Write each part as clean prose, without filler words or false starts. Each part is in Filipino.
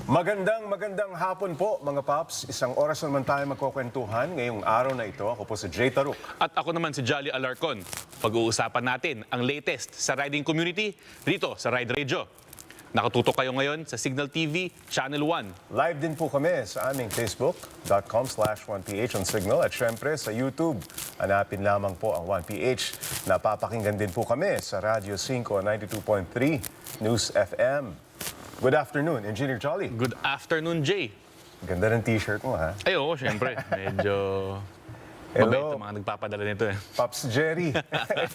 Magandang hapon po mga Pops. Isang oras naman tayo magkukwentuhan ngayong araw na ito. Ako po si Jay Taruc. At ako naman si Jolly Alarcon. Pag-uusapan natin ang latest sa riding community rito sa Ride Radio. Nakatutok kayo ngayon sa Signal TV Channel 1. Live din po kami sa aming facebook.com/1ph on Signal at syempre sa YouTube. Hanapin lamang po ang 1ph. Napapakinggan din po kami sa Radio 5 92.3 News FM. Good afternoon, Engineer Jolly. Good afternoon, Jay. Ganda ng t-shirt mo, ha? Ay, oo, syempre. Medyo Hello. mabait ang mga nagpapadala nito. Pops Jerry.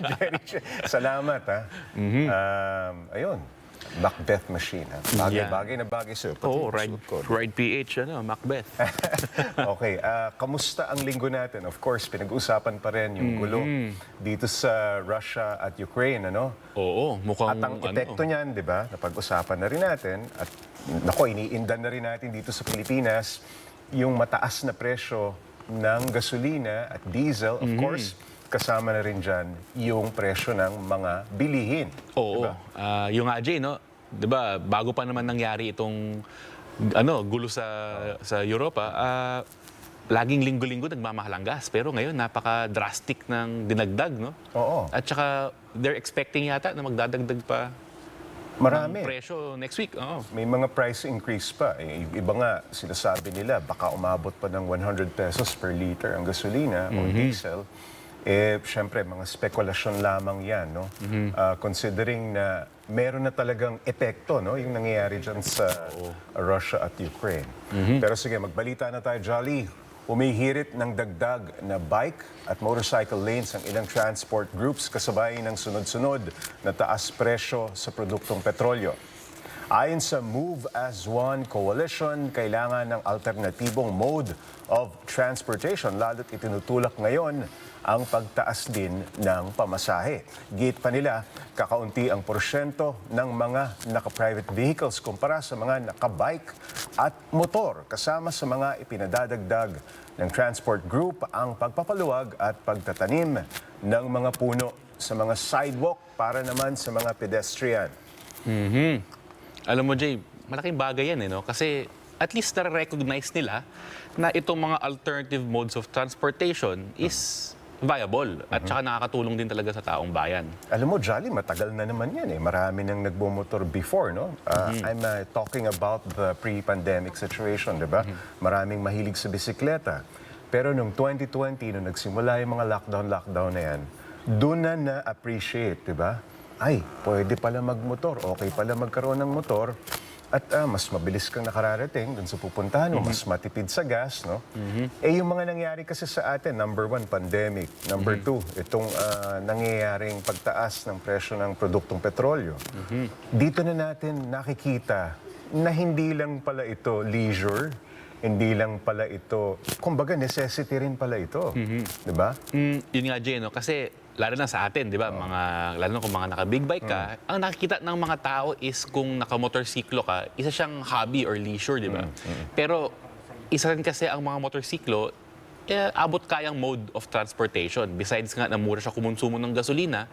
Jerry, salamat, ha? Ayun, Macbeth machine, ha? Bagay na bagay sa'yo. Oo, Ride PH, Macbeth. Okay, kamusta ang linggo natin? Of course, pinag-usapan pa rin yung gulo dito sa Russia at Ukraine, ano? Oo, mukhang At ang epekto niyan, di ba, napag-usapan na rin natin, at nako, iniindan na rin natin dito sa Pilipinas, yung mataas na presyo ng gasolina at diesel, of course, kasama na rin dyan yung presyo ng mga bilihin. Oo, diba? Yung nga, Jay, no? Diba, bago pa naman nangyari itong gulo sa Europa, laging linggo-linggo nagmamahal ang gas. Pero ngayon, napaka-drastic ng dinagdag, no? Oo. At saka, they're expecting yata na magdadagdag pa Marami. ng presyo next week. Oo. May mga price increase pa. Iba nga, sinasabi nila, baka umabot pa ng 100 pesos per liter ang gasolina o diesel. Siyempre, mga spekulasyon lamang yan, no? Considering na meron na talagang epekto, no? Yung nangyayari dyan sa Russia at Ukraine. Pero sige, magbalita na tayo, Jolly. Umihirit ng dagdag na bike at motorcycle lanes ang ilang transport groups kasabay ng sunod-sunod na taas presyo sa produktong petrolyo. Ayon sa Move as One Coalition, kailangan ng alternatibong mode of transportation, lalo't itinutulak ngayon ang pagtaas din ng pamasahe. Git pa nila, kakaunti ang porsyento ng mga naka-private vehicles kumpara sa mga naka-bike at motor. Kasama sa mga ipinadadagdag ng transport group ang pagpapaluwag at pagtatanim ng mga puno sa mga sidewalk para naman sa mga pedestrian. Alam mo, Jay, malaking bagay yan, no? Kasi at least na-recognize nila na itong mga alternative modes of transportation is viable at saka nakakatulong din talaga sa taong bayan. Alam mo, Jolly, matagal na naman yan, eh. Marami nang nagbumotor before, no? I'm talking about the pre-pandemic situation, di ba? Maraming mahilig sa bisikleta. Pero noong 2020, nung nagsimula yung mga lockdown na yan, doon na na-appreciate, di ba? Ay, pwede pala magmotor, okay pala magkaroon ng motor, at mas mabilis kang nakararating dun sa pupuntahan mo, mas matipid sa gas, no? Yung mga nangyari kasi sa atin, number 1, pandemic. Number 2, itong nangyayaring pagtaas ng presyo ng produktong petrolyo. Dito na natin nakikita na hindi lang pala ito leisure, hindi lang pala ito, kumbaga necessity rin pala ito. Diba? Yun nga, Jay, no? Kasi lalo na sa atin, di ba? Lalo na kung mga naka-big bike ka, ang nakikita ng mga tao is kung naka-motorsiklo ka, isa siyang hobby or leisure, di ba? Pero isa rin kasi ang mga motorsiklo, abot kayang mode of transportation. Besides nga na mura siya kumonsumo ng gasolina,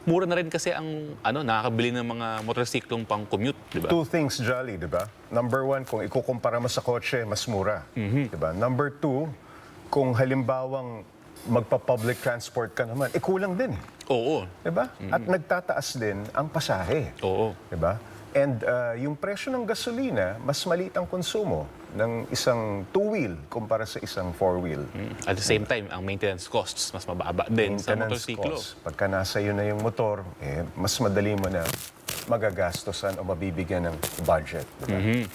mura na rin kasi ang nakakabili ng mga motorsiklong pang-commute, di ba? Two things, Jolly, di ba? Number 1, kung ikukumpara mo sa kotse, mas mura. Di ba? Number 2, kung halimbawang magpa-public transport ka naman, kulang din. Oo. Diba? At nagtataas din ang pasahe. Oo. Diba? And yung presyo ng gasolina, mas maliit ang konsumo ng isang two-wheel kumpara sa isang four-wheel. At the same time, ang maintenance costs mas mababa din sa motorsiklo. Pagka nasa iyo na yung motor, mas madali mo na magagastosan o mabibigyan ng budget. Diba?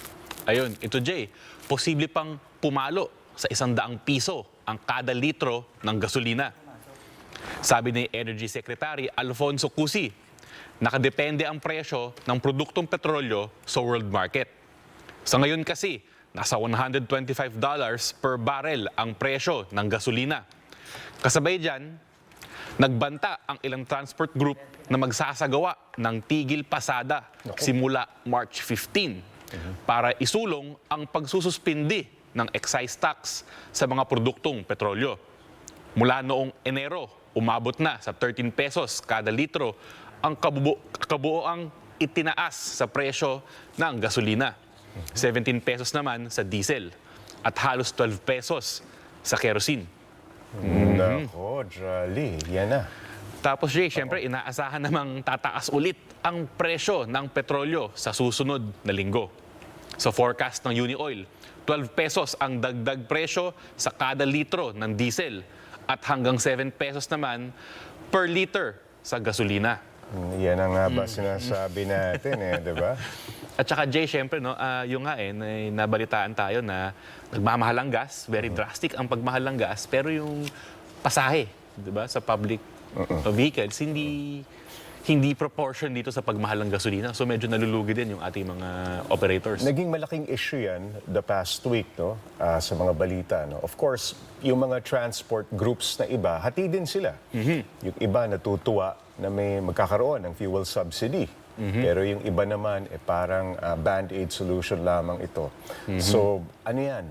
Ayun, ito Jay, posible pang pumalo sa 100 piso ang kada litro ng gasolina. Sabi ni Energy Secretary Alfonso Cusi, nakadepende ang presyo ng produktong petrolyo sa world market. Sa ngayon kasi, nasa $125 per barrel ang presyo ng gasolina. Kasabay dyan, nagbanta ang ilang transport group na magsasagawa ng tigil pasada simula March 15 para isulong ang pagsususpindi ng excise tax sa mga produktong petrolyo. Mula noong Enero, umabot na sa 13 pesos kada litro ang kabuoang itinaas sa presyo ng gasolina. 17 pesos naman sa diesel at halos 12 pesos sa kerosene. Nako, Jolly. Yan na. Tapos Jay, syempre inaasahan namang tataas ulit ang presyo ng petrolyo sa susunod na linggo. Sa forecast ng Unioil, 12 pesos ang dagdag presyo sa kada litro ng diesel at hanggang 7 pesos naman per liter sa gasolina. Yan ang nga ba sinasabi natin di ba? At saka Jay, syempre, no, yung nga nabalitaan tayo na nagmamahal ang gas, very drastic ang pagmahal ng gas, pero yung pasahe, di ba, sa public vehicles, hindi proportion dito sa pagmahal ng gasolina. So medyo nalulugi din yung ating mga operators. Naging malaking issue yan the past week, no? Sa mga balita, no? Of course, yung mga transport groups na iba, hati din sila. Yung iba natutuwa na may magkakaroon ng fuel subsidy. Pero yung iba naman, parang band-aid solution lamang ito. So, ano yan?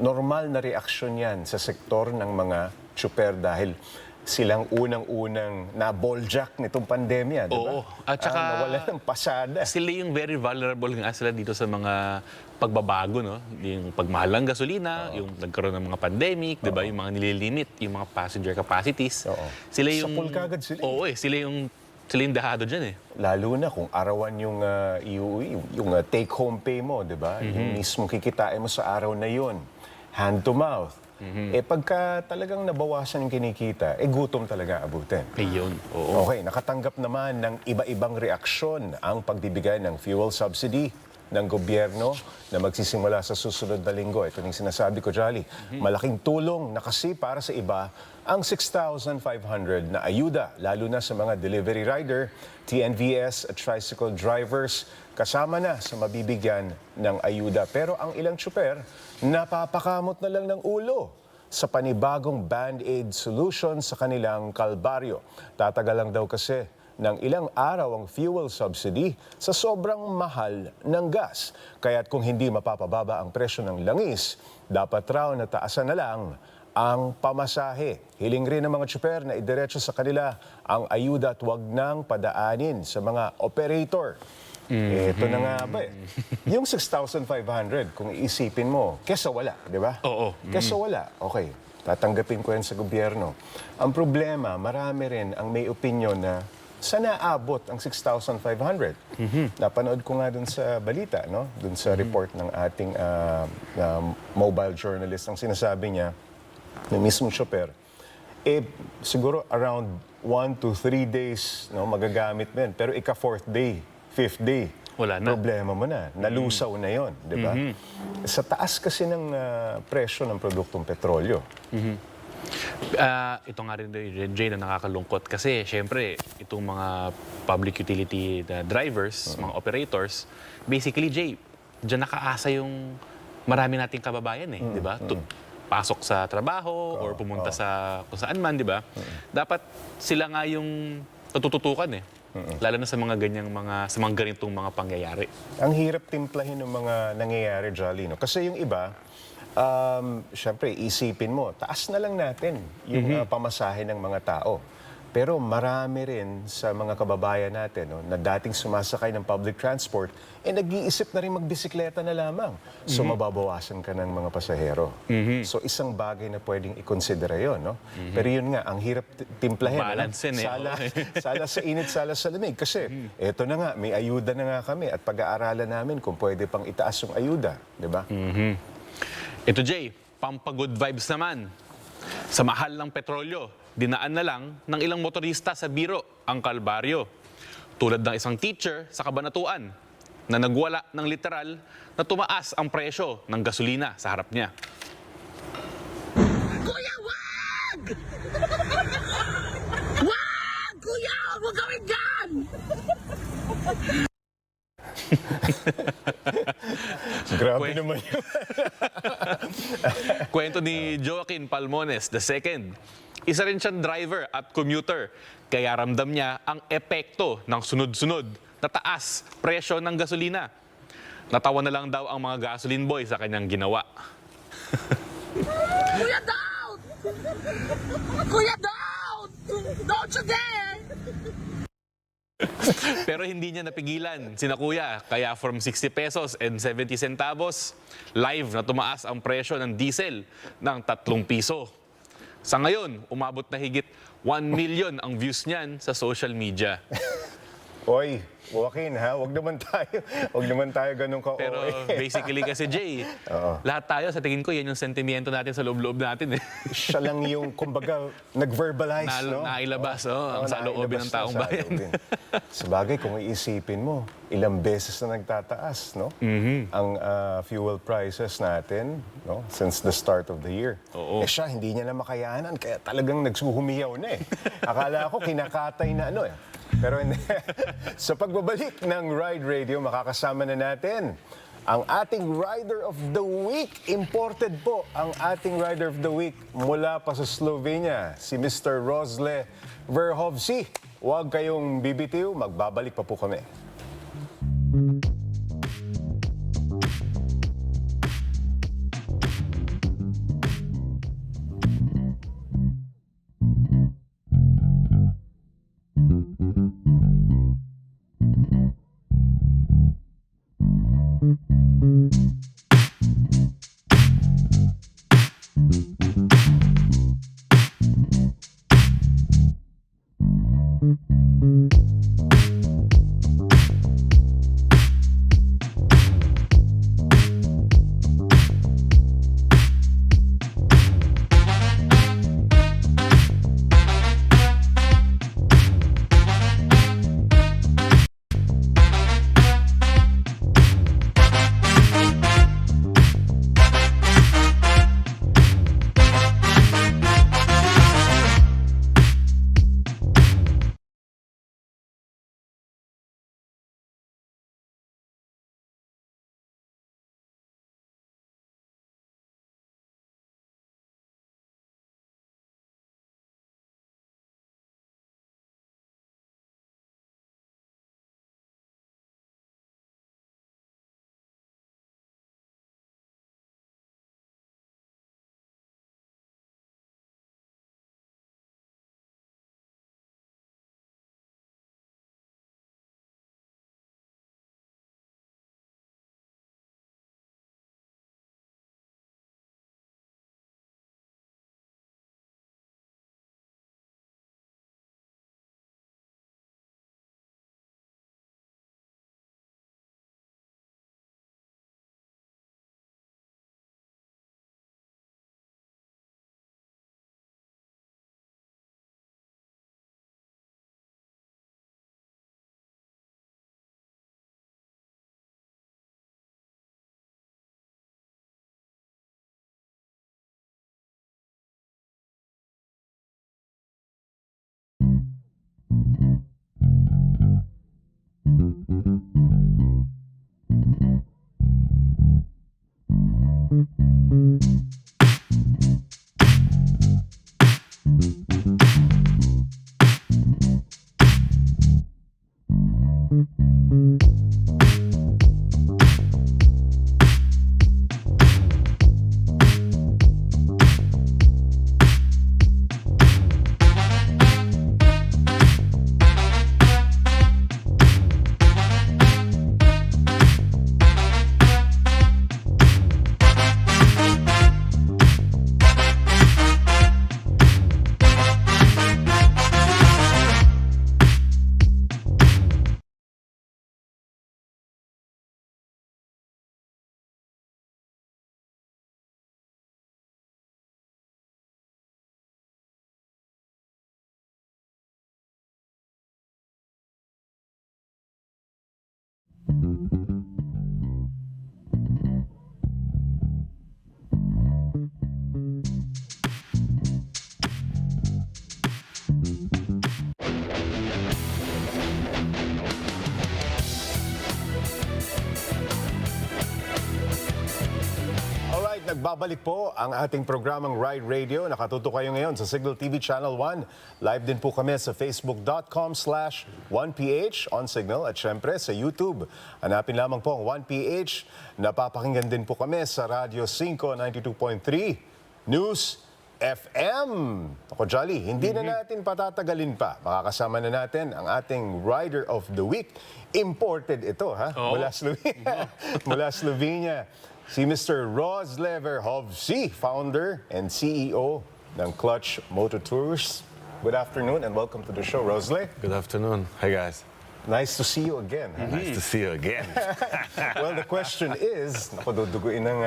Normal na reaksyon yan sa sektor ng mga tsuper dahil silang unang-unang na-balljack nitong pandemya, di ba? Oo. At saka, nawala ng pasada. Sila yung very vulnerable nga sila dito sa mga pagbabago, no? Yung pagmahal ng gasolina, yung nagkaroon ng mga pandemic, di ba? Yung mga nililimit, yung mga passenger capacities. Sila yung... Sapul kagad sila. Oo, sila yung dahado dyan, Lalo na kung arawan yung yung take-home pay mo, di ba? Yung mismo kikitain mo sa araw na yon, hand to mouth. Pagka talagang nabawasan yung kinikita, gutom talaga abutin. Ayun, oo. Okay, nakatanggap naman ng iba-ibang reaksyon ang pagbibigay ng fuel subsidy ng gobyerno na magsisimula sa susunod na linggo. Ito yung sinasabi ko, Jolly. Malaking tulong na kasi para sa iba ang 6,500 na ayuda, lalo na sa mga delivery rider, TNVS at tricycle drivers, kasama na sa mabibigyan ng ayuda. Pero ang ilang tsuper, napapakamot na lang ng ulo sa panibagong band-aid solution sa kanilang kalbaryo. Tatagal lang daw kasi ng ilang araw ang fuel subsidy sa sobrang mahal ng gas. Kaya't kung hindi mapapababa ang presyo ng langis, dapat raw na taasan na lang ang pamasahe. Hiling rin ng mga tsuper na idiretso sa kanila ang ayuda at huwag nang padaanin sa mga operator. Ito na nga ba Yung 6,500, kung iisipin mo, kesa wala, di ba? Oo. Kesa wala, okay, tatanggapin ko yan sa gobyerno. Ang problema, marami rin ang may opinion na sana aabot ang 6,500. Napanood ko nga dun sa balita, no? Dun sa report ng ating mobile journalist, ang sinasabi niya, ng mismong chopper, siguro around 1 to 3 days no, magagamit din. Pero ika-4th day, 5th day, wala na. Problema mo na. Nalusaw na yon, di ba? Sa taas kasi ng presyo ng produktong petrolyo. Ito nga rin, Jay, na nakakalungkot kasi syempre itong mga public utility drivers, mga operators, basically, Jay, dyan nakaasa yung marami nating kababayan di ba? Pasok sa trabaho or pumunta sa kung saan man, di ba? Dapat sila nga yung natututukan lalo na sa mga sa mga ganitong mga pangyayari. Ang hirap timplahin ng mga nangyayari, Jolly, no? Kasi yung iba, syempre, isipin mo, taas na lang natin yung pamasahe ng mga tao. Pero marami rin sa mga kababayan natin na dating sumasakay ng public transport, nag-iisip na rin magbisikleta na lamang. So mababawasan ka ng mga pasahero. So isang bagay na pwedeng i-consider yun. No? Pero yun nga, ang hirap timplahin. Balance Sala sa init, sala sa lamig. Kasi eto na nga, may ayuda na nga kami at pag-aaralan namin kung pwede pang itaas yung ayuda. Diba? Ito, Jay, pampagood vibes naman. Sa mahal ng petrolyo, dinaan na lang ng ilang motorista sa biro ang kalbaryo. Tulad ng isang teacher sa Kabanatuan na nagwala ng literal na tumaas ang presyo ng gasolina sa harap niya. Kuya, wag! Wag! Kuya, huwag gawin dyan! Grabe naman yun. Kwento ni Joaquin Palmones II. Isa rin siyang driver at commuter, kaya ramdam niya ang epekto ng sunod-sunod na taas presyo ng gasolina. Natawa na lang daw ang mga gasoline boy sa kanyang ginawa. Kuya, down! Kuya, down! Don't you dare! Pero hindi niya napigilan sina kuya. Kaya from 60 pesos and 70 centavos, live na tumaas ang presyo ng diesel ng 3 piso. Sa ngayon, umabot na higit 1 million ang views niyan sa social media. Oy, Joaquin ha, wag naman tayo ganun ka. Pero basically kasi Jay, lahat tayo sa tingin ko yan yung sentimiento natin sa loob-loob natin eh. Siya lang yung, kumbaga, nag-verbalize, no? Nailabas, ang saloobin ng taong bayan. Sabagay, kung iisipin mo, ilang beses na nagtataas, no? Ang fuel prices natin, no? Since the start of the year. Oo. Siya, hindi niya na makayanan, kaya talagang nagsuhumiyaw na eh. Akala ko, kinakatay na ano eh. Pero hindi. Sa pagbabalik ng Ride Radio, makakasama na natin ang ating Rider of the Week. Imported po ang ating Rider of the Week mula pa sa Slovenia, si Mr. Rozle Verhovc. Huwag kayong bibitiw, magbabalik pa po kami. Nagbabalik po ang ating programang Ride Radio. Nakatuto kayo ngayon sa Signal TV Channel 1. Live din po kami sa facebook.com/1ph on Signal at syempre sa YouTube. Hanapin lamang po ang 1ph. Napapakinggan din po kami sa Radyo 5 92.3 News CFM. Ako, Jolly, hindi na natin patatagalin pa. Makakasama na natin ang ating Rider of the Week. Imported ito, ha? Mula Slovenia. Mula Slovenia. Si Mr. Rozle Verhovc, founder and CEO ng Clutch Moto Tours. Good afternoon and welcome to the show, Rozle. Good afternoon. Hey guys. Nice to see you again. Huh? Nice to see you again. Well, the question is, naku, duduguin ng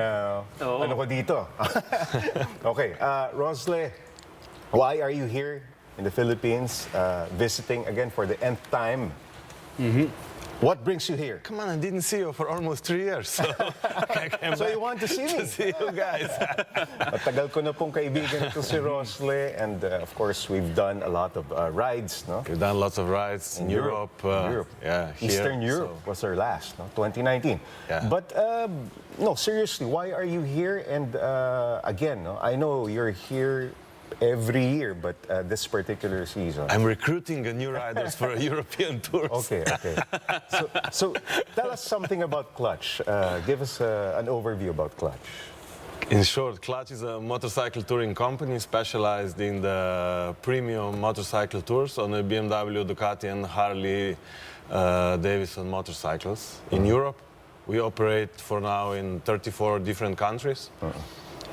ano ko dito. Okay, Rozle, why are you here in the Philippines, visiting again for the nth time? What brings you here? Come on, I didn't see you for almost 3 years. So, I came So back you want to see me? to see you guys. Matagal ko na pong kaibigan ito si Rozle, and of course, we've done a lot of rides, no? We've done lots of rides in Europe. Europe. Yeah, here, Eastern Europe was our last, no? 2019. Yeah. But no, seriously, why are you here? And again, no, I know you're here every year, but this particular season. I'm recruiting new riders for European tours. Okay, okay. So tell us something about Clutch. Give us an overview about Clutch. In short, Clutch is a motorcycle touring company specialized in the premium motorcycle tours on the BMW, Ducati and Harley Davidson motorcycles. In Europe, we operate for now in 34 different countries.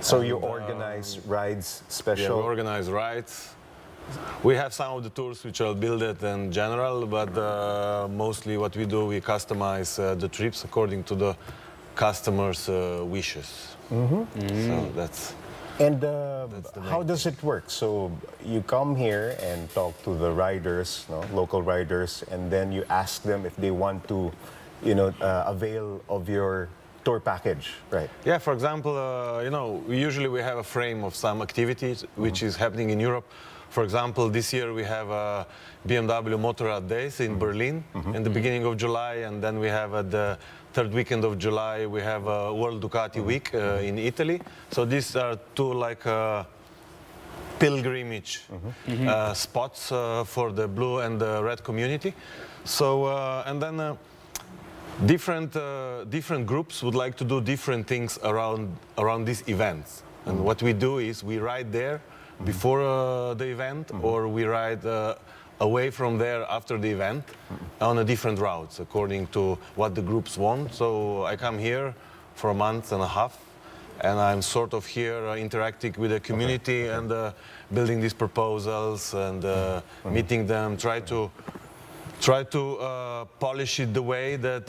So you organize rides, We special. organize rides. We have some of the tours which are built in general, but mostly what we do, we customize the trips according to the customer's wishes. So that's And the how does it work? So you come here and talk to the riders, no, local riders, and then you ask them if they want to, avail of your tour package, right? Yeah, for example, usually we have a frame of some activities which is happening in Europe. For example, this year we have BMW Motorrad Days in Berlin in the beginning of July, and then we have at the third weekend of July we have a World Ducati Week in Italy. So these are two pilgrimage spots for the blue and the red community. So and then. Different groups would like to do different things around these events. And what we do is we ride there before the event, or we ride away from there after the event on a different routes according to what the groups want. So I come here for a month and a half, and I'm sort of here interacting with the community and building these proposals and meeting them, try to polish it the way that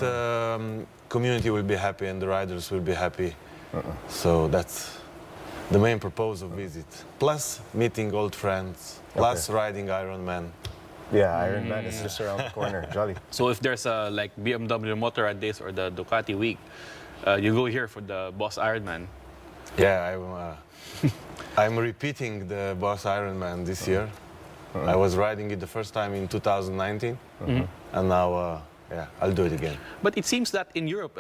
community will be happy and the riders will be happy. So that's the main purpose of visit. Plus meeting old friends, plus riding Ironman. Yeah, Ironman is just around the corner. Jolly. So if there's a like BMW Motorrad Days or the Ducati Week, you go here for the Boss Ironman. Yeah, I'm repeating the Boss Ironman this year. I was riding it the first time in 2019, and now, I'll do it again. But it seems that in Europe,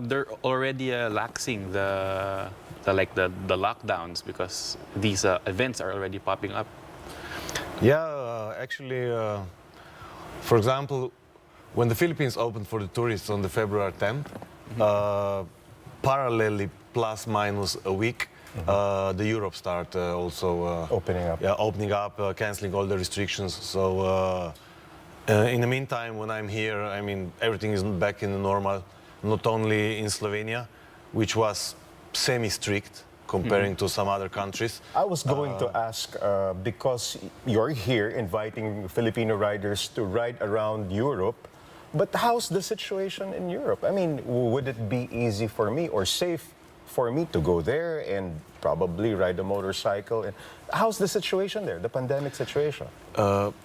they're already laxing the lockdowns because these events are already popping up. Yeah, actually, for example, when the Philippines opened for the tourists on the February 10th, parallelly plus minus a week, the Europe start also Opening up. Yeah, opening up, canceling all the restrictions. So in the meantime, when I'm here, I mean everything is back in the normal. Not only in Slovenia, which was semi-strict comparing to some other countries. I was going to ask, because you're here inviting Filipino riders to ride around Europe, but how's the situation in Europe? I mean, would it be easy for me or safe for me to go there and probably ride a motorcycle? And how's the situation there, the pandemic situation?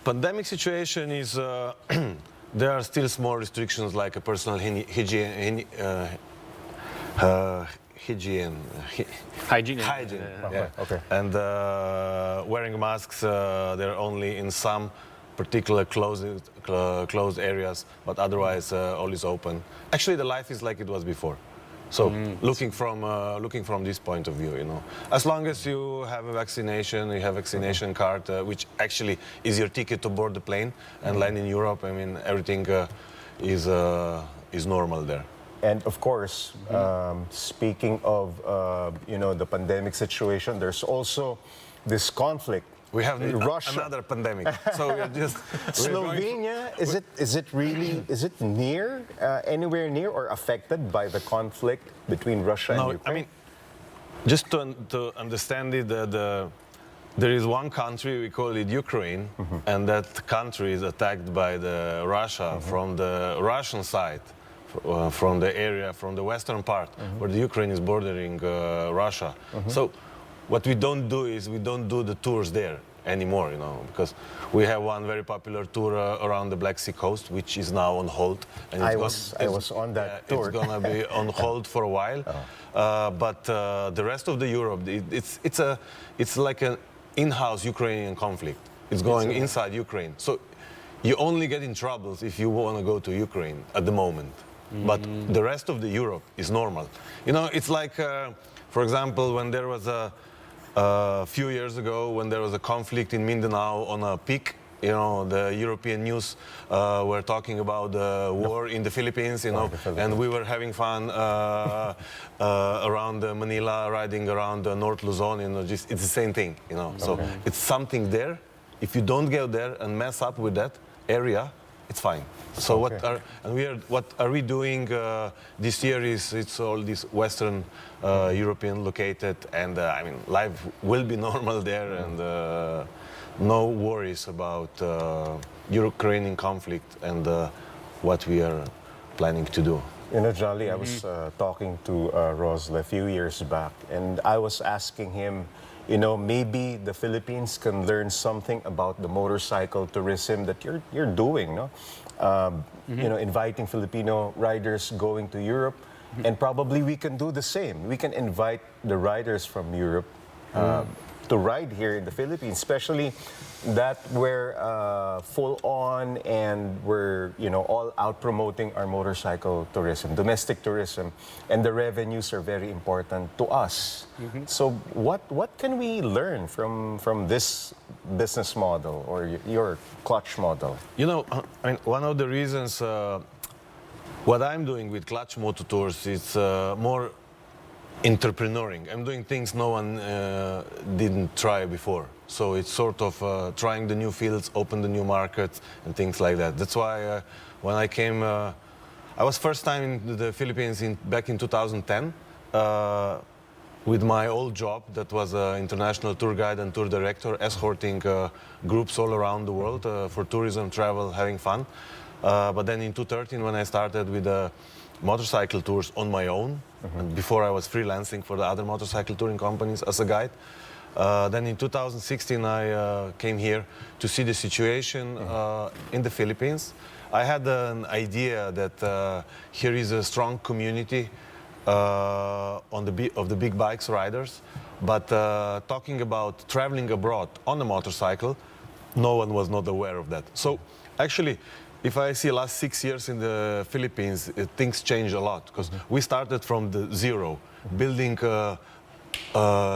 Pandemic situation is, there are still small restrictions like a personal hygiene. Hygiene. Yeah. Okay. And wearing masks, they're only in some particular closed areas, but otherwise all is open. Actually, the life is like it was before. So looking from this point of view, as long as you have a vaccination, you have a vaccination card, which actually is your ticket to board the plane and land in Europe. I mean, everything is normal there. And of course, speaking of the pandemic situation, there's also this conflict. We have Russia. another pandemic, so we're just Slovenia, is it really, is it near, anywhere near or affected by the conflict between Russia and No, Ukraine? I mean, just to understand it, there is one country, we call it Ukraine, and that country is attacked by the Russia from the Russian side, from the area, from the western part, where the Ukraine is bordering Russia. So what we don't do is we don't do the tours there anymore, because we have one very popular tour around the Black Sea coast, which is now on hold. And I was on that tour. It's gonna be on hold for a while. But the rest of the Europe, it's like an in-house Ukrainian conflict. It's going inside Ukraine. So you only get in troubles if you want to go to Ukraine at the moment. But the rest of the Europe is normal. It's like, for example, when there was a few years ago, when there was a conflict in Mindanao on a peak, the European news were talking about the war in the Philippines, and we were having fun around Manila, riding around North Luzon, it's the same thing, So it's something there. If you don't go there and mess up with that area, it's fine. So what are we doing this year? It's all this Western European located, and I mean life will be normal there, and no worries about Ukrainian conflict and what we are planning to do. Jolly, I was talking to Rozle a few years back, and I was asking him, maybe the Philippines can learn something about the motorcycle tourism that you're doing, no? Inviting Filipino riders going to Europe, and probably we can do the same. We can invite the riders from Europe to ride here in the Philippines, especially that we're full on and we're all out promoting our motorcycle tourism, domestic tourism, and the revenues are very important to us. So what can we learn from this business model or your clutch model? I mean, one of the reasons what I'm doing with Clutch Moto Tours is more entrepreneuring. I'm doing things no one didn't try before. So it's sort of trying the new fields, open the new markets, and things like that. That's why when I came, I was first time in the Philippines back in 2010 with my old job that was an international tour guide and tour director, escorting groups all around the world for tourism, travel, having fun. But then in 2013, when I started with motorcycle tours on my own, and before I was freelancing for the other motorcycle touring companies as a guide. Then in 2016 I came here to see the situation in the Philippines. I had an idea that here is a strong community of the big bikes riders, but talking about traveling abroad on a motorcycle, no one was not aware of that. So actually, if I see last 6 years in the Philippines, things changed a lot, because we started from the zero, building,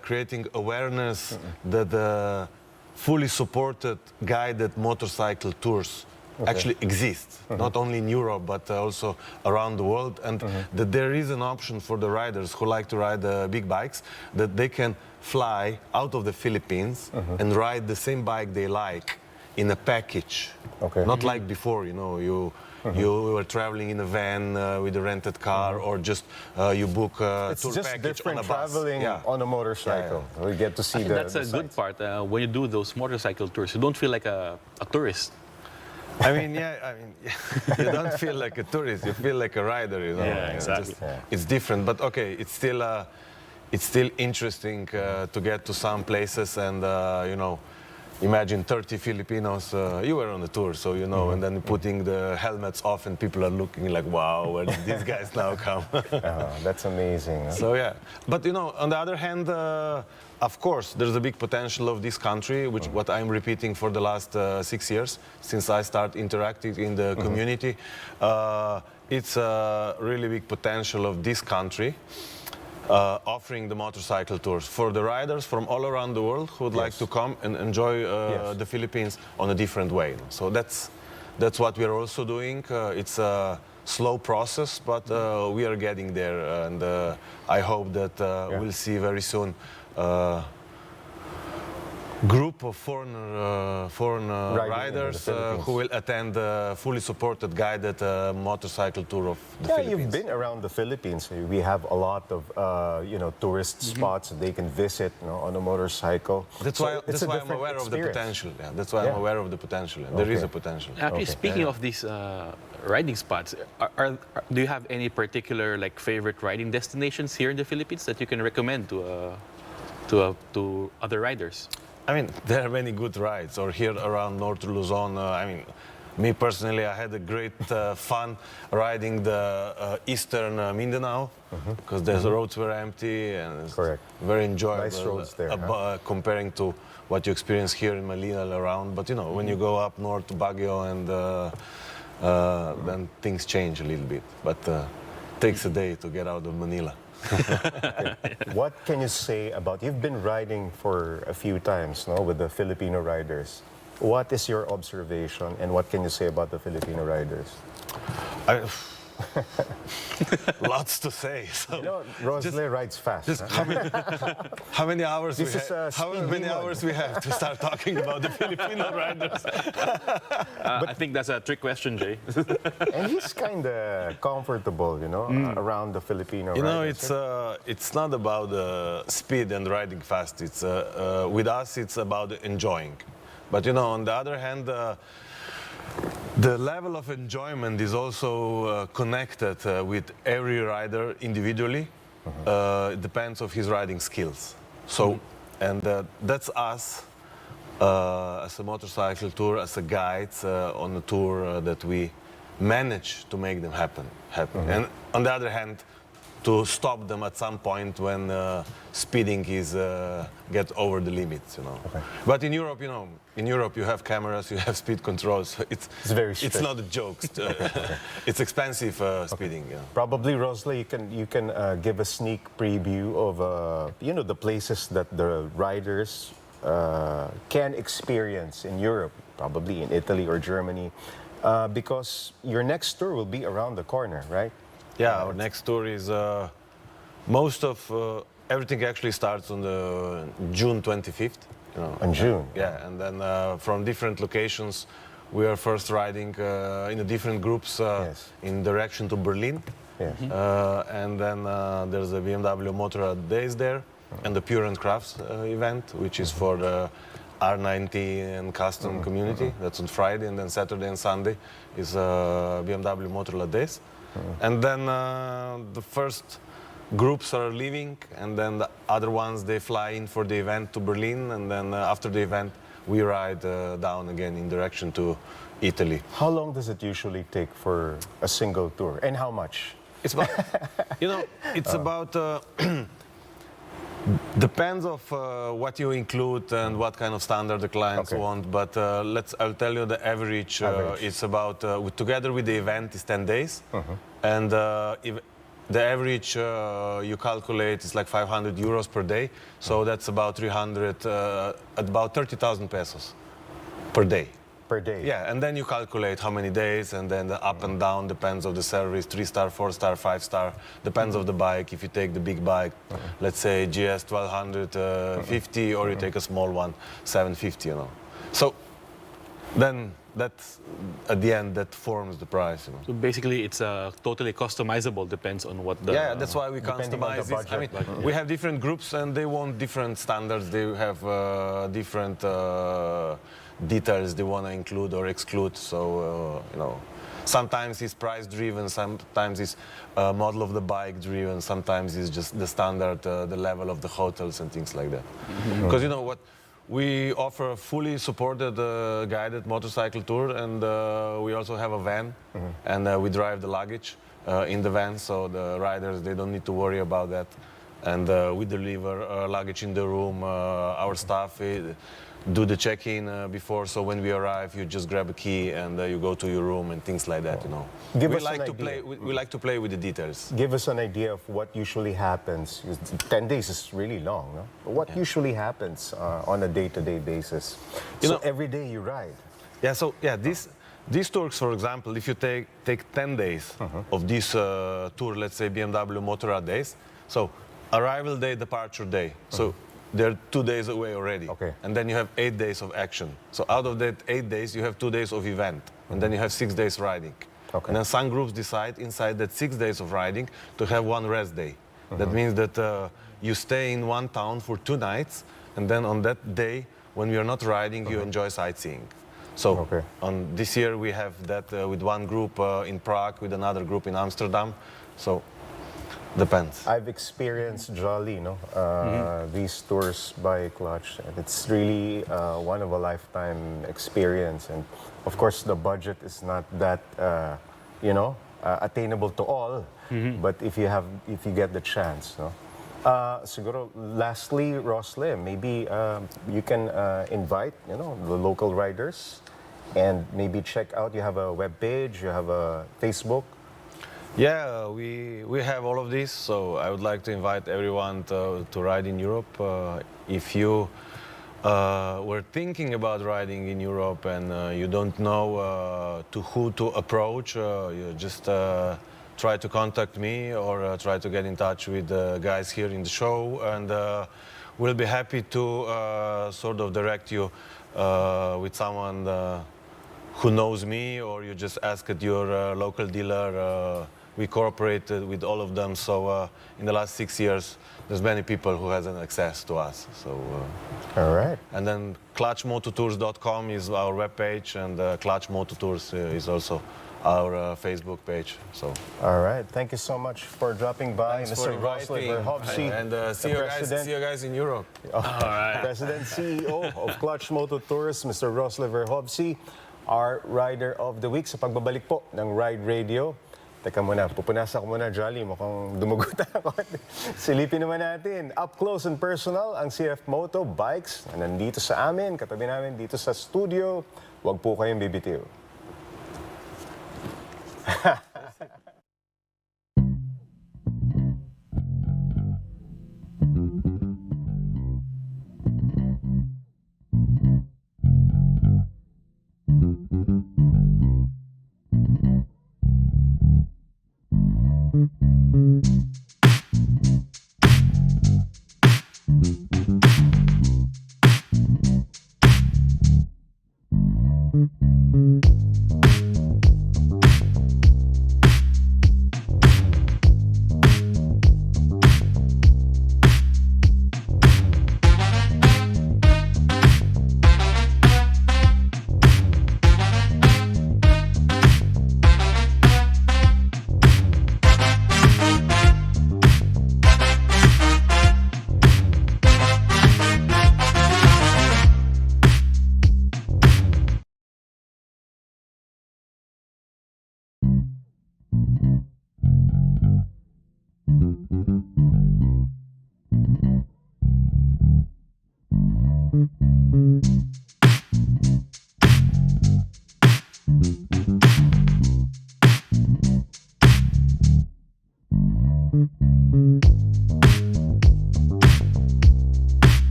creating awareness that fully supported guided motorcycle tours actually exist, not only in Europe, but also around the world, and that there is an option for the riders who like to ride big bikes, that they can fly out of the Philippines and ride the same bike they like in a package. Not like before, you were traveling in a van with a rented car, or just you book a tour package on a bus. Traveling on a motorcycle. We get to see that's a good part. When you do those motorcycle tours, you don't feel like a tourist. I mean, you don't feel like a tourist. You feel like a rider. Yeah, exactly. It's different, but okay, it's still interesting to get to some places and imagine 30 Filipinos. You were on the tour, so and then putting the helmets off, and people are looking like, wow, where did these guys now come? That's amazing. Huh? So yeah, but on the other hand, of course, there's a big potential of this country, which what I'm repeating for the last 6 years since I started interacting in the community. It's a really big potential of this country. Offering the motorcycle tours for the riders from all around the world who would like to come and enjoy the Philippines on a different way. So that's what we are also doing. It's a slow process, but we are getting there, and I hope that we'll see very soon group of foreign Riding in riders the Philippines. who will attend a fully supported guided motorcycle tour of the Yeah, Philippines. you've been around the Philippines. We have a lot of tourist spots that they can visit on a motorcycle. That's So why, it's that's a why I'm different aware of the experience. potential. Yeah, that's why I'm Yeah. aware of the potential. And there is Okay. a potential. Actually, Okay. speaking of these riding spots, do you have any particular favorite riding destinations here in the Philippines that you can recommend to other riders? I mean, there are many good rides, or here around North Luzon. I mean, me personally, I had a great fun riding the eastern Mindanao because the roads were empty and it's Correct. very enjoyable. Nice roads there, comparing to what you experience here in Manila around. But when you go up north to Baguio, and then things change a little bit. But takes a day to get out of Manila. What can you say about, you've been riding for a few times with the Filipino riders. What is your observation and what can you say about the Filipino riders? Lots to say. So Rozle rides fast. just huh? how many hours This we is have? How speed many demon. hours we have to start talking about the Filipino riders? I think that's a trick question, Jay. And he's kind of comfortable, around the Filipino riders. It's not about speed and riding fast. It's with us, it's about enjoying. But on the other hand, the level of enjoyment is also connected with every rider individually. It depends on his riding skills. So, and that's us as a motorcycle tour, as a guides on a tour that we manage to make them happen. And on the other hand, to stop them at some point when speeding is get over the limits, Okay. But in Europe, you have cameras, you have speed controls. So it's very it's strict. not a joke. It's expensive speeding. Yeah. Probably, Rozle, you can give a sneak preview of the places that the riders can experience in Europe, probably in Italy or Germany, because your next tour will be around the corner, right? Yeah, our next tour is most of everything actually starts on the June 25th. In June. Yeah, and then from different locations, we are first riding in the different groups Yes. in direction to Berlin. Yes. And then there's a BMW Motorrad Days there, and the Pure and Crafts event, which is for the R90 and custom community. That's on Friday, and then Saturday and Sunday is BMW Motorrad Days. And then the first groups are leaving, and then the other ones, they fly in for the event to Berlin, and then after the event, we ride down again in direction to Italy. How long does it usually take for a single tour, and how much? It's about, it's about, depends of what you include and what kind of standard the clients Okay. want, but I'll tell you the average, Average. it's about, together with the event is 10 days, and if the average you calculate is like 500 euros per day, so that's about 30,000 pesos per day. Per day? Yeah, and then you calculate how many days, and then the up and down depends of the service, 3-star, 4-star, 5-star, depends of the bike. If you take the big bike, let's say GS 1250, or you take a small one, 750, So then that's, at the end, that forms the price, So basically, it's totally customizable, depends on what the... Yeah, that's why we Depending on the customize it. I mean, budget. we have different groups and they want different standards. They have different details they want to include or exclude. So, sometimes it's price driven, sometimes it's model of the bike driven, sometimes it's just the standard, the level of the hotels and things like that. Because what? We offer a fully supported guided motorcycle tour, and we also have a van, and we drive the luggage in the van, so the riders, they don't need to worry about that. And we deliver luggage in the room. Our staff do the check-in before, so when we arrive, you just grab a key and you go to your room and things like that. Give we us like an to idea. play. We like to play with the details. Give us an idea of what usually happens. 10 days is really long, no? What usually happens on a day-to-day basis? So every day you ride. Yeah, so these tours, for example, if you take 10 days of this tour, let's say BMW Motorrad Days, so arrival day, departure day. So they're 2 days away already. Okay. And then you have 8 days of action. So out of that 8 days, you have 2 days of event. And then you have 6 days riding. Okay. And then some groups decide inside that 6 days of riding to have one rest day. That means that you stay in one town for 2 nights. And then on that day, when you're not riding, you enjoy sightseeing. So Okay. on this year, we have that with one group in Prague, with another group in Amsterdam. So depends. I've experienced Jolly, these tours by Clutch, and it's really one of a lifetime experience. And of course, the budget is not that, attainable to all. But if you get the chance, no. Siguro, lastly, Rozle, maybe you can invite, the local riders, and maybe check out. You have a web page, you have a Facebook. Yeah, we have all of this, so I would like to invite everyone to ride in Europe. If you were thinking about riding in Europe and you don't know to who to approach, you just try to contact me or try to get in touch with the guys here in the show, and we'll be happy to sort of direct you with someone who knows me, or you just ask at your local dealer. We cooperated with all of them, so in the last 6 years, there's many people who hasn't access to us. So, All right. and then clutchmototours.com is our webpage, and Clutch Moto Tours is also our Facebook page. So, All right. Thank you so much for dropping by, thanks for Mr. Rozle inviting, Verhovc, and the see you guys in Europe. President CEO of Clutch Moto Tours, Mr. Rozle Verhovc, our Rider of the Week sa pagbabalik po ng Ride Radio. Teka muna, pupunasa ko muna, Jolly. Mukhang dumugot ako. Silipin naman natin. Up close and personal ang CFMOTO bikes na nandito sa amin, katabi namin dito sa studio. Huwag po kayong bibitiw.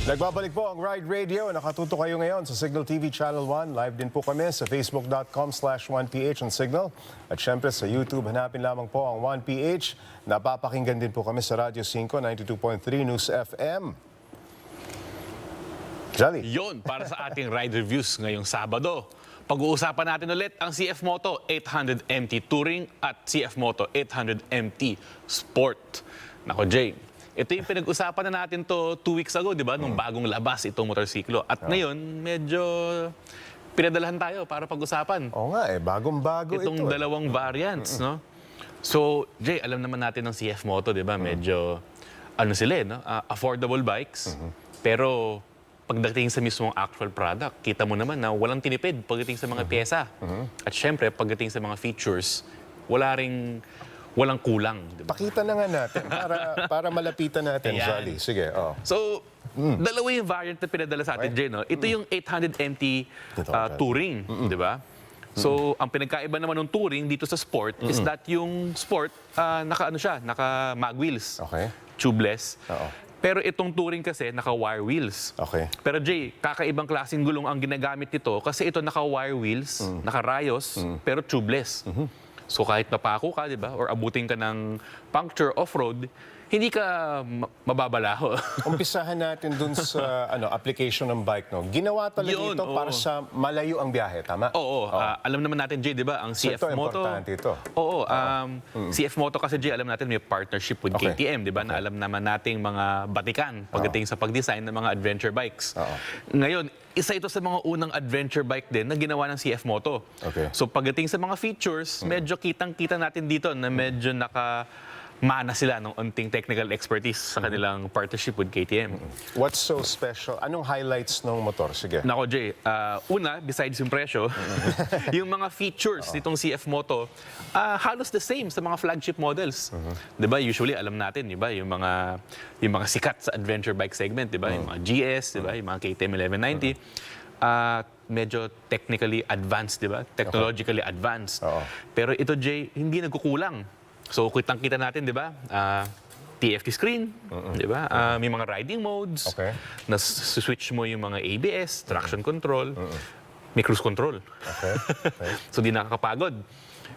Nagbabalik po ang Ride Radio. Nakatuto kayo ngayon sa Signal TV Channel 1. Live din po kami sa facebook.com/1ph on Signal. At syempre sa YouTube, hanapin lamang po ang 1PH. Napapakinggan din po kami sa Radio 5, 92.3 News FM. Jolly. Yon para sa ating ride reviews ngayong Sabado. Pag-uusapan natin ulit ang CFMOTO 800MT Touring at CFMOTO 800MT Sport. Nako, Jay. Ito yung pinag-usapan na natin to 2 weeks ago, di ba? Nung bagong labas itong motorsiklo. At ngayon, medyo pinadalahan tayo para pag-usapan. Oo nga bagong-bago Itong ito. dalawang variants, no? So, Jay, alam naman natin ng CFMOTO, di ba? Medyo, sila, no? Affordable bikes. Pero, pagdating sa mismong actual product, kita mo naman na walang tinipid pagdating sa mga pyesa. At syempre, pagdating sa mga features, walang kulang. Diba? Pakita na nga natin para malapitan natin, Ayan. Jolly. Sige, So, dalawa yung variant na pinadala sa atin, Jay, no? Ito yung 800MT Touring, di ba? So, ang pinagkaiba naman ng Touring dito sa Sport is that yung Sport, naka-mag wheels. Okay. Tubeless. Oo. Pero itong Touring kasi, naka-wire wheels. Okay. Pero Jay, kakaibang klaseng gulong ang ginagamit nito kasi ito naka-wire wheels, naka-rayos, pero tubeless. So kahit napako ka, di ba? Or abutin ka ng puncture off-road, hindi ka mababalaho. Umpisahan natin dun sa application ng bike, no? Ginawa talaga Yun, ito oo. para sa malayo ang biyahe, tama? Oo, alam naman natin, Jay, di ba? Ang So ito, CFMOTO. importante ito. Oo, CFMOTO kasi, Jay, alam natin may partnership with Okay. KTM, di ba? Na alam naman nating mga batikan pagdating sa pag-design ng mga adventure bikes. Oo. Ngayon, isa ito sa mga unang adventure bike din na ginawa ng CFMOTO. Okay. So pagdating sa mga features, medyo kitang-kita natin dito na medyo mana sila ng unting technical expertise sa kanilang partnership with KTM. What's so special? Anong highlights ng motor? Sige. Nako, Jay, una, besides yung presyo, yung mga features nitong CFMOTO, halos the same sa mga flagship models. Di ba? Usually, alam natin, di ba? Yung mga sikat sa adventure bike segment, di ba? Yung mga GS, di ba? Yung mga KTM 1190. Medyo technically advanced, di ba? Technologically advanced. Oo. Pero ito, Jay, hindi nagkukulang. So, kitang-kita natin, di ba? TFT screen, di ba? May mga riding modes. Okay. Na switch mo yung mga ABS, traction control, may cruise control. Okay. So, di nakakapagod.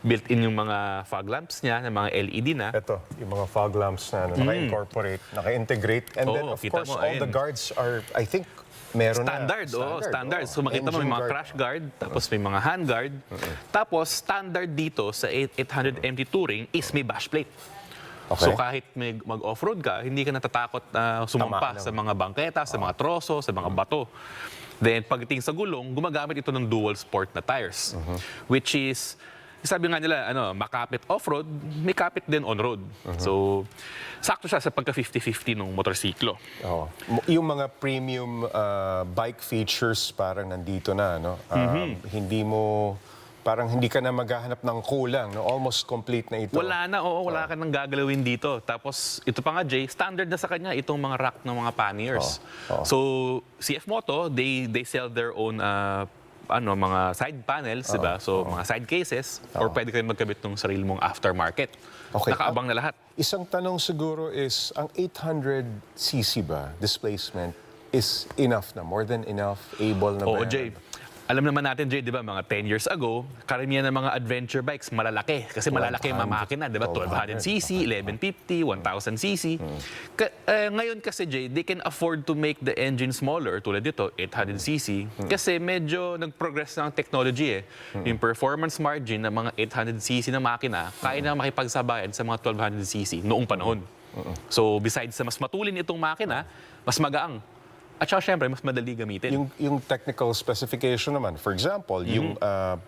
Built-in yung mga fog lamps niya, ng mga LED na. Ito, yung mga fog lamps na naka-incorporate, naka-integrate. And then, Oo, of kita course, mo, all the ayun. guards are, I think, meron Standard, na. standard. So makita mo may Engine mga guard. crash guard, tapos may mga hand guard. Tapos standard dito sa 800MT Touring is may bash plate. Okay. So kahit may mag-offroad ka, hindi ka natatakot na sumampa Tama sa mga bangketa, sa mga troso, sa mga bato. Then pagdating sa gulong, gumagamit ito ng dual sport na tires. Which is, sabi nga nila, makapit off-road, may kapit din on-road. So, sakto siya sa pagka 50-50 ng motorsiklo. Oo. Yung mga premium bike features parang nandito na, no? Parang hindi ka na maghahanap ng kulang, no? Almost complete na ito. Wala na, wala ka nang gagalawin dito. Tapos, ito pa nga, Jay, standard na sa kanya itong mga rack ng mga panniers. So, CFMOTO, they sell their own mga side panels, diba? So, mga side cases, or pwede kayo magkabit ng sarili mong aftermarket. Okay. Nakaabang na lahat. Isang tanong siguro is, ang 800cc ba, displacement, is enough na? More than enough? Able na ba? Oo, yan? Jay. Alam naman natin, Jay, di ba, mga 10 years ago, karamihan ng mga adventure bikes, malalaki. Kasi malalaki yung mga makina, di ba? 1200cc, 1150, 1000cc. Ngayon kasi, Jay, they can afford to make the engine smaller, tulad dito, 800cc. Kasi medyo nag-progress na ang technology, eh. Yung performance margin ng mga 800cc na makina, kaya na makipagsabayan sa mga 1200cc noong panahon. So, besides sa mas matulin itong makina, mas magaang. At saka syempre, mas madali gamitin. Yung technical specification naman, for example, yung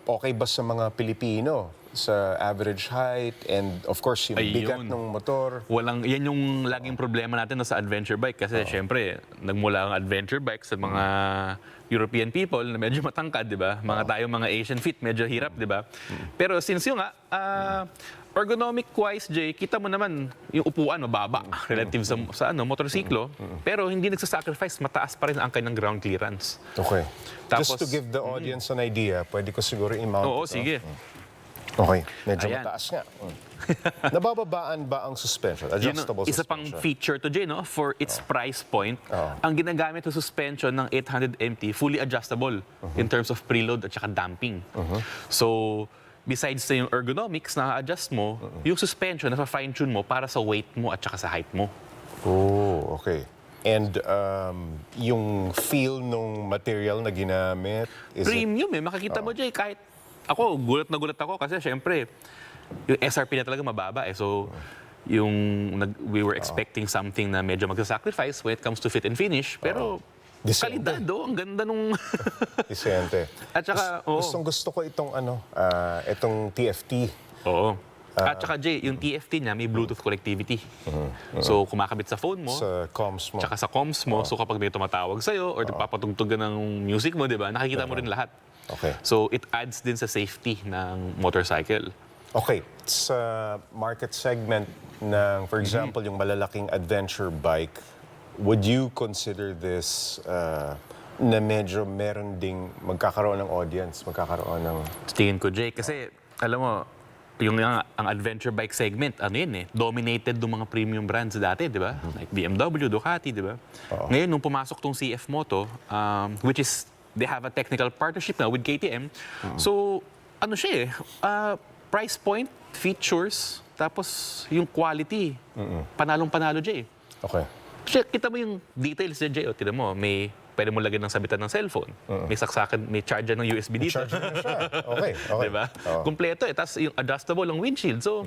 okay ba sa mga Pilipino sa average height and of course yung bigat ng motor? Yan yung laging problema natin sa adventure bike kasi syempre, nagmula ang adventure bike sa mga European people na medyo matangkad, di ba? Mga mga Asian fit, medyo hirap, di ba? Pero since yung ergonomic-wise, Jay, kita mo naman yung upuan, mababa, relative sa motorsiklo. Pero hindi nagsasacrifice, mataas pa rin ang kanyang ground clearance. Okay. Tapos, Just to give the audience an idea, pwede ko siguro i-mount Oo, ito. sige. Okay, medyo Ayan. mataas nga. Nabababaan ba ang suspension? Adjustable Isa pang suspension? feature to Jay, no? For its price point, ang ginagamit sa suspension ng 800 MT, fully adjustable in terms of preload at saka damping. So, besides na yung ergonomics na adjust mo, yung suspension, nasa fine-tune mo para sa weight mo at saka sa height mo. Oh, okay. And yung feel nung material na ginamit, is it... Premium eh. Makikita mo, Jay, kahit ako, gulat na gulat ako kasi syempre, yung SRP na talaga mababa eh. So, we were expecting something na medyo magsasacrifice when it comes to fit and finish. Pero, Decente. kalidad ang ganda nung... Decente. At saka, oo. Gusto ko itong itong TFT. Oo. At saka, Jay, yung TFT niya may Bluetooth connectivity. So, kumakabit sa phone mo, Sa comms mo. tsaka sa comms mo. So, kapag may tumatawag sa'yo or nagpapatugtog ka ng music mo, di ba, nakikita mo rin lahat. Okay. So, it adds din sa safety ng motorcycle. Okay, sa market segment ng, for example, yung malalaking adventure bike, would you consider this na medyo meron ding magkakaroon ng audience, magkakaroon ng... Tingin ko, Jay, kasi alam mo, yung ang adventure bike segment, ano yun eh, dominated ng mga premium brands dati, di ba? Like BMW, Ducati, di ba? Ngayon, nung pumasok tong CFMOTO, which is, they have a technical partnership now with KTM. So, ano siya eh, price point, features, tapos yung quality, panalong-panalo, Jay. Okay. Kasi kita mo yung details niya, Jay. O, tignan mo, pwede mo lagyan ng sabitan ng cellphone. May saksakan, may charger ng USB dito. Charger na siya. Okay, okay. Diba? Kompleto eh. Tapos yung adjustable ang windshield. So,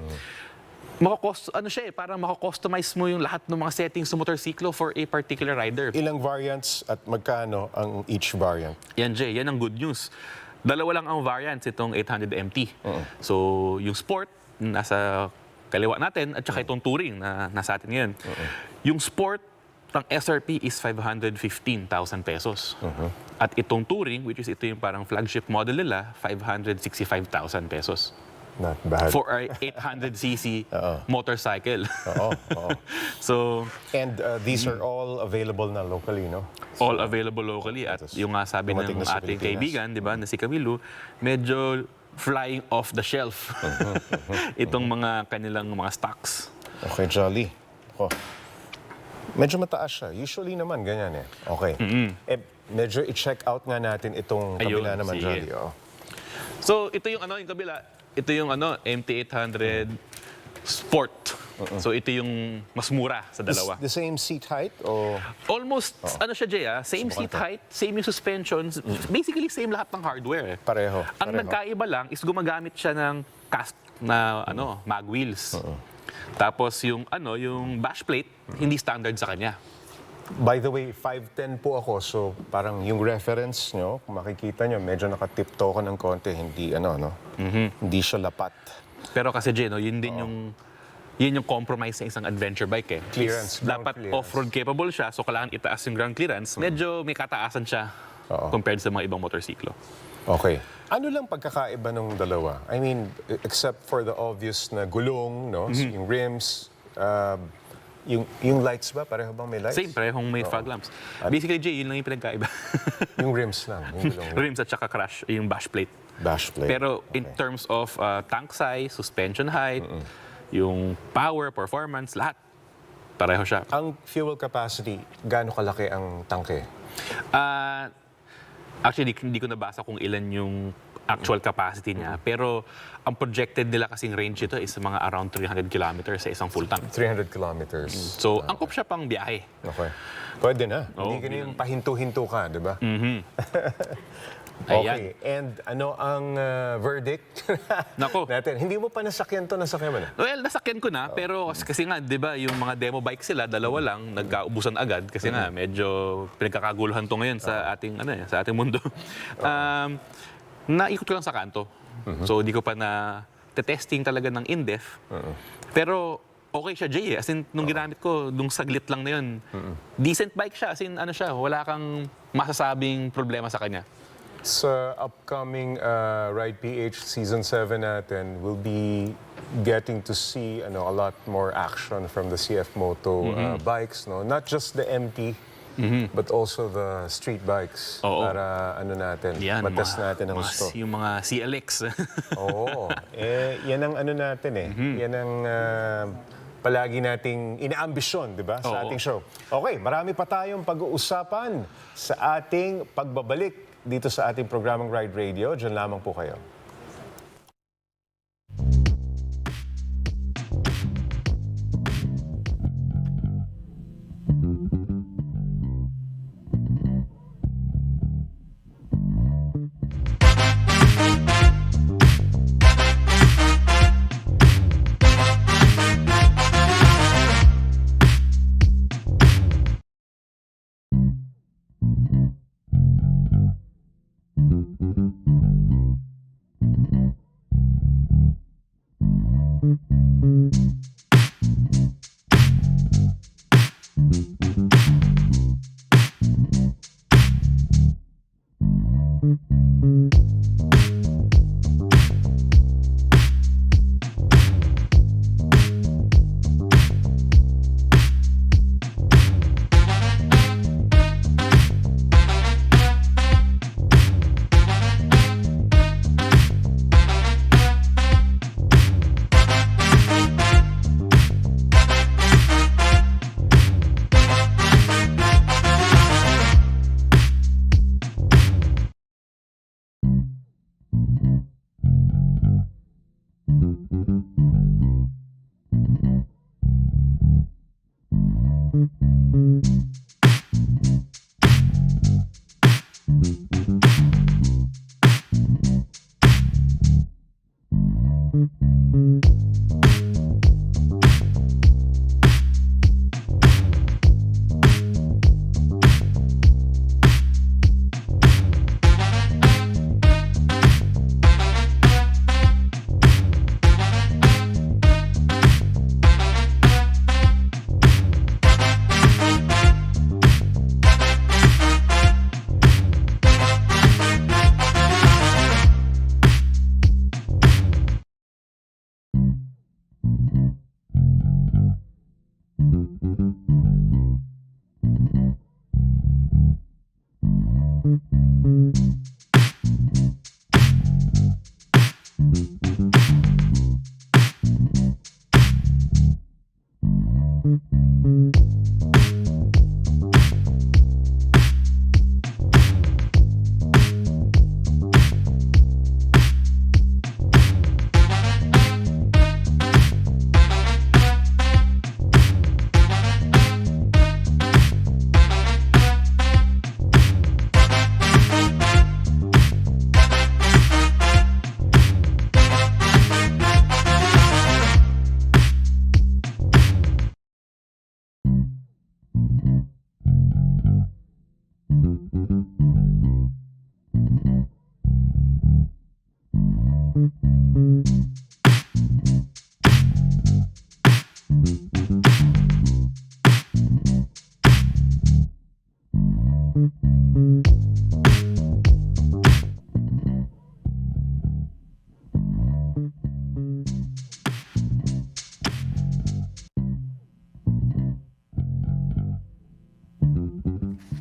parang makakustomize mo yung lahat ng mga settings sa motorsiklo for a particular rider. Ilang variants at magkano ang each variant? Yan, Jay. Yan ang good news. Dalawa lang ang variants itong 800 MT. So, yung Sport, nasa kaliwa natin, at saka itong Touring na nasa atin ngayon. Yung Sport, ang SRP is 515,000 pesos. At itong Touring, which is ito yung parang flagship model nila, 565,000 pesos. Not bad. For our 800cc motorcycle. Oo. So, And these are all available na locally, no? all available locally. At yung nga sabi dumating ng na sa ating Pilipinas. kaibigan, di ba, na si Camilo, medyo flying off the shelf itong mga kanilang mga stocks. Okay, Jolly. Oh. Medyo mataas siya. Usually naman, ganyan eh. Okay. Medyo i-check out nga natin itong kabila Ayun, naman, sige. Jolly. So, ito yung yung kabila. Ito yung MT-800 Sport. So, ito yung mas mura sa dalawa. The same seat height o... Almost, siya, Jay, same seat height, same yung suspensions, basically same lahat ng hardware. Pareho. Ang nagkaiba lang is gumagamit siya ng cast na mag wheels. Tapos yung bash plate, hindi standard sa kanya. By the way, 5'10 po ako, so parang yung reference nyo, kung makikita nyo, medyo nakatipto ko ng konti, hindi hindi siya lapat. Pero kasi Jay, yun din yung compromise sa isang adventure bike eh. Clearance, ground Dapat clearance. off-road capable siya, so kailangan itaas yung ground clearance. Medyo may kataasan siya compared sa mga ibang motorsiklo. Okay. Ano lang pagkakaiba ng dalawa? I mean, except for the obvious na gulong, no? Yung rims, yung lights ba? Pareho bang may lights? Same, parehong may fog lamps. Basically, Jay, yun lang yung pinagkaiba. Yung rims lang, yung gulong. Rims at saka crash, yung bash plate. Bash plate. Pero in terms of tank size, suspension height, yung power, performance, lahat, pareho siya. Ang fuel capacity, gaano kalaki ang tangke? Actually, hindi ko nabasa kung ilan yung actual capacity niya. Pero ang projected nila kasing range ito is mga around 300 kilometers sa isang full tank. 300 kilometers. So, angkop siya pang biyahe. Okay. Pwede na. Oo, Hindi ka na yung pahinto-hinto ka, di ba? Ayan. Okay. And ano ang verdict Nako. natin? Hindi mo pa nasakyan to, nasakyan mo na? Well, nasakyan ko na, pero kasi nga, di ba, yung mga demo bike sila, dalawa lang, nagkaubusan agad kasi nga, medyo pinagkakaguluhan to ngayon sa ating, sa ating mundo. Naikot ko lang sa kanto. So, di ko pa na testing talaga ng in-depth. Pero, okay siya, Jay. As in, nung ginamit ko, nung saglit lang na yun, decent bike siya. As in, wala kang masasabing problema sa kanya. Sa upcoming Ride PH Season 7 natin, we'll be getting to see a lot more action from the CFMOTO bikes. No? Not just the MT, but also the street bikes. Oo. Para ano natin, Yan, matas natin ang gusto. yung mga CLX. Oo. Yan ang ano natin Yan ang palagi nating inaambisyon, di ba? Sa Oo. ating show. Okay, marami pa tayong pag-uusapan sa ating pagbabalik dito sa ating programang Ride Radio. Diyan lamang po kayo.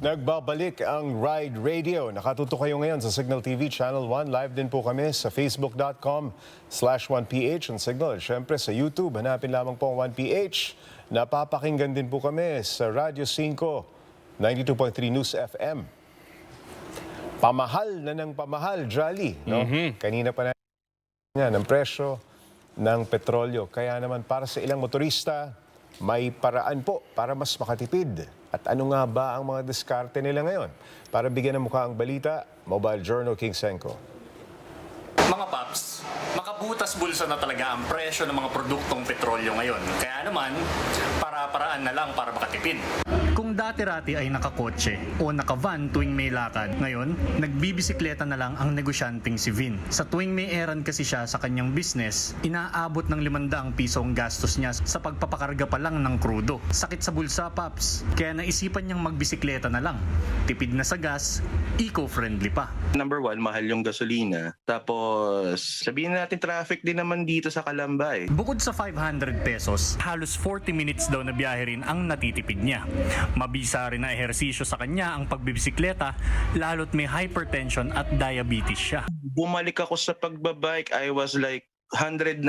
Nagbabalik ang Ride Radio. Nakatuto kayo ngayon sa Signal TV Channel 1. Live din po kami sa facebook.com/1ph ang Signal. At syempre sa YouTube, hanapin lamang po ang 1ph. Napapakinggan din po kami sa Radio 5, 92.3 News FM. Pamahal na ng pamahal, Jolly. No? Kanina pa na ng presyo ng petrolyo. Kaya naman para sa ilang motorista, may paraan po para mas makatipid. At ano nga ba ang mga diskarte nila ngayon? Para bigyan ng mukha ang balita, Mobile Journal King Senko. Mga paps, makabutas bulsa na talaga ang presyo ng mga produktong petrolyo ngayon. Kaya naman, para-paraan na lang para makatipid. Kung dati-rati ay nakakotse o nakavan tuwing may lakad, ngayon, nagbibisikleta na lang ang negosyanteng si Vin. Sa tuwing may errand kasi siya sa kanyang business, inaabot ng 500 piso ang gastos niya sa pagpapakarga pa lang ng krudo. Sakit sa bulsa, paps. Kaya naisipan niyang magbisikleta na lang. Tipid na sa gas, eco-friendly pa. Number one, mahal yung gasolina. Tapos, sabihin natin traffic din naman dito sa Calamba eh. Bukod sa 500 pesos, halos 40 minutes daw na biyahe rin ang natitipid niya. Mabisa rin na ehersisyo sa kanya ang pagbibisikleta, lalo't may hypertension at diabetes siya. Bumalik ako sa pagbabike, I was like 119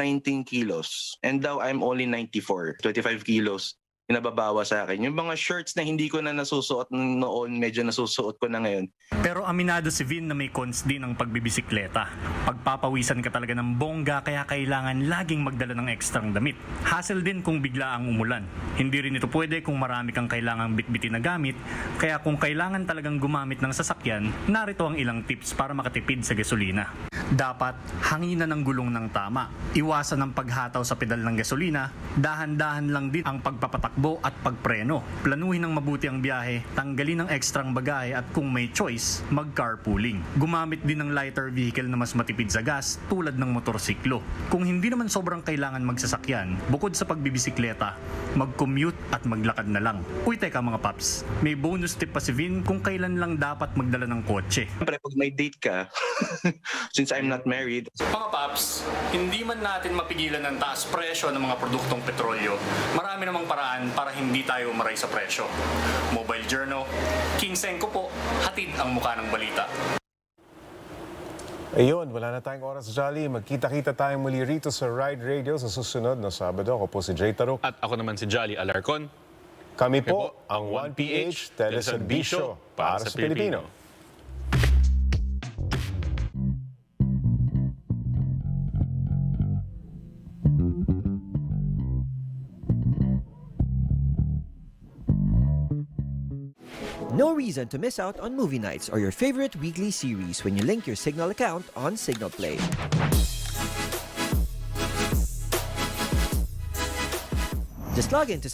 kilos. And now I'm only 94, 25 kilos. Nababawa sa akin. Yung mga shirts na hindi ko na nasusuot noon, medyo nasusuot ko na ngayon. Pero aminado si Vin na may cons din ang pagbibisikleta. Pagpapawisan ka talaga ng bongga kaya kailangan laging magdala ng ekstrang damit. Hassle din kung bigla ang umulan. Hindi rin ito pwede kung marami kang kailangang bitbitin na gamit. Kaya kung kailangan talagang gumamit ng sasakyan, narito ang ilang tips para makatipid sa gasolina. Dapat hanginan ng gulong ng tama. Iwasan ang paghataw sa pedal ng gasolina. Dahan-dahan lang din ang pagpapatakbo at pagpreno. Planuhin ng mabuti ang biyahe, tanggalin ang ekstrang bagahe at kung may choice, mag-carpooling. Gumamit din ng lighter vehicle na mas matipid sa gas tulad ng motorsiklo. Kung hindi naman sobrang kailangan magsasakyan, bukod sa pagbibisikleta, mag-commute at maglakad na lang. Uy, teka mga paps, may bonus tip pa si Vin kung kailan lang dapat magdala ng kotse. Siyempre, pag may date ka, since I'm not married, Mga paps, hindi man natin mapigilan ng taas presyo ng mga produktong petrolyo, marami namang paraan para hindi tayo umaray sa presyo. Mobile Journal, King Senko po, hatid ang muka ng balita. Ayun, wala na tayong oras, Jolly. Magkita-kita tayong muli rito sa Ride Radio sa susunod na Sabado. Ako po si Jay Taruc. At ako naman si Jolly Alarcon. Kami po ang 1PH Teleserbisyo para sa Pilipino. No reason to miss out on movie nights or your favorite weekly series when you link your Signal account on Signal Play. Just log in to